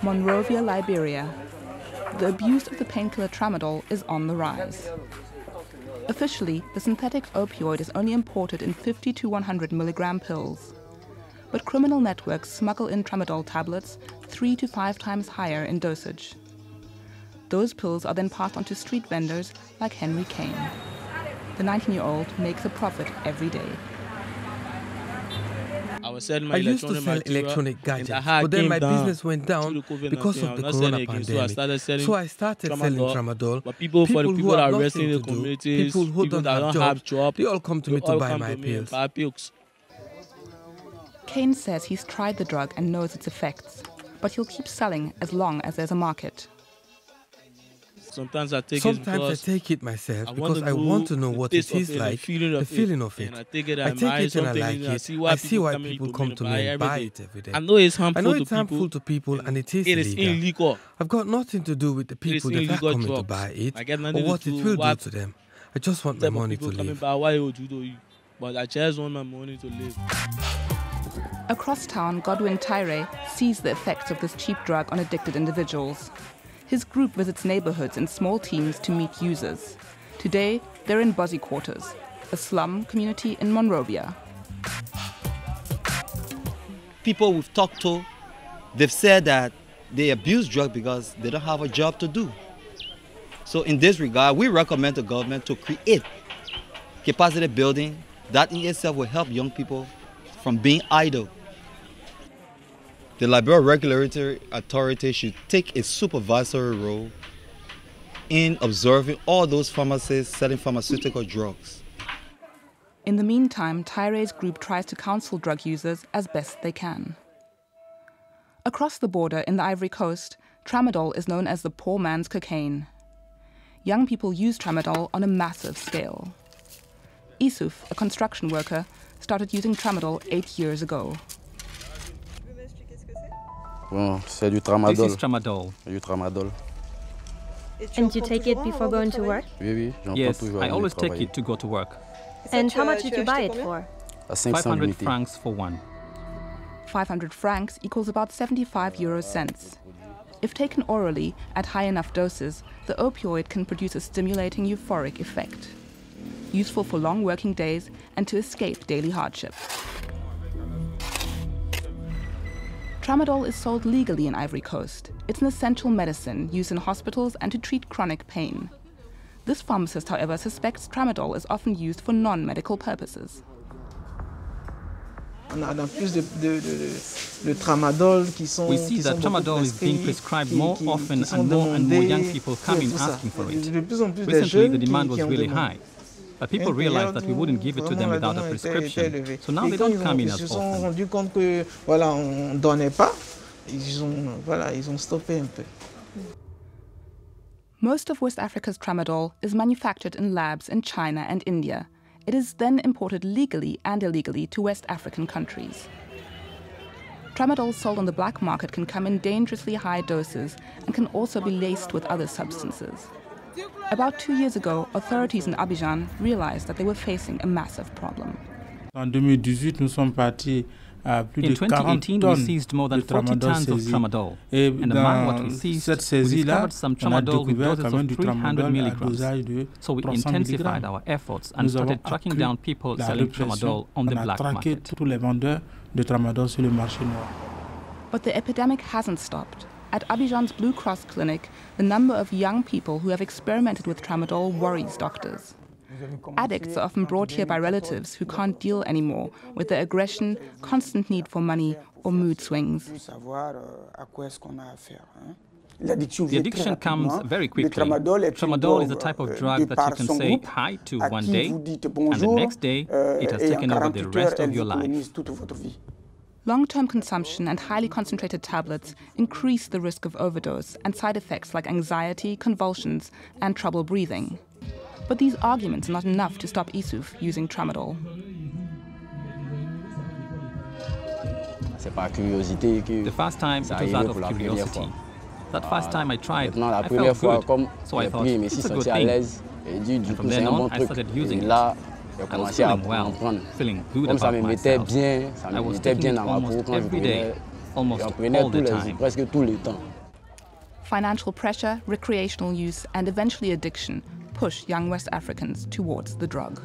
Monrovia, Liberia. The abuse of the painkiller Tramadol is on the rise. Officially, the synthetic opioid is only imported in 50 to 100 milligram pills. But criminal networks smuggle in Tramadol tablets 3 to 5 times higher in dosage. Those pills are then passed on to street vendors like Henry Kane. The 19-year-old makes a profit every day. I used to sell electronic gadgets, but then my business went down because of the corona pandemic. So I started selling Tramadol. But people who are have resting in the nothing to do, communities, people who don't have jobs, they all come to me to buy my pills. Kane says he's tried the drug and knows its effects, but he'll keep selling as long as there's a market. Sometimes I take it myself because I want to know what it is like, the feeling of it. I take it and I like it. I see why people come to me and buy it every day. I know it's harmful to people and it is illegal. I've got nothing to do with the people that are coming to buy it or what it will do to them. I just want my money to live. But I just want my money to live. Across town, Godwin Tyre sees the effects of this cheap drug on addicted individuals. His group visits neighborhoods in small teams to meet users. Today, they're in Buzzy Quarters, a slum community in Monrovia. People we've talked to, they've said that they abuse drugs because they don't have a job to do. So in this regard, we recommend the government to create capacity building that in itself will help young people from being idle. The Liberia Regulatory Authority should take a supervisory role in observing all those pharmacies selling pharmaceutical drugs. In the meantime, Tyre's group tries to counsel drug users as best they can. Across the border in the Ivory Coast, Tramadol is known as the poor man's cocaine. Young people use Tramadol on a massive scale. Issouf, a construction worker, started using Tramadol 8 years ago. This is Tramadol. And you take it before going to work? Yes, I always take it to go to work. And how much did you buy it for? 500 francs for one. 500 francs equals about 75 euro cents. If taken orally at high enough doses, the opioid can produce a stimulating euphoric effect, useful for long working days and to escape daily hardship. Tramadol is sold legally in Ivory Coast. It's an essential medicine used in hospitals and to treat chronic pain. This pharmacist, however, suspects Tramadol is often used for non-medical purposes. We see that Tramadol is being prescribed more often and more young people come in asking for it. Recently, the demand was really high. But people realized that we wouldn't give it to them without a prescription. So now they don't come in as often. Most of West Africa's Tramadol is manufactured in labs in China and India. It is then imported legally and illegally to West African countries. Tramadol sold on the black market can come in dangerously high doses and can also be laced with other substances. About 2 years ago, authorities in Abidjan realized that they were facing a massive problem. In 2018, we seized more than 40 tons of Tramadol. And among what we seized, we discovered some Tramadol with doses of 300 milligrams. So we intensified our efforts and started tracking down people selling Tramadol on the black market. But the epidemic hasn't stopped. At Abidjan's Blue Cross clinic, the number of young people who have experimented with Tramadol worries doctors. Addicts are often brought here by relatives who can't deal anymore with their aggression, constant need for money, or mood swings. The addiction comes very quickly. Tramadol is a type of drug that you can say hi to one day, and the next day, it has taken over the rest of your life. Long-term consumption and highly concentrated tablets increase the risk of overdose and side effects like anxiety, convulsions, and trouble breathing. But these arguments are not enough to stop Issouf using Tramadol. The first time, it was out of curiosity. That first time I tried, I felt good, so I thought, it's a good thing. And from then on, I started using it. I was feeling well, feeling good about myself. I was taking it almost every day, almost all the time. Financial pressure, recreational use, and eventually addiction push young West Africans towards the drug.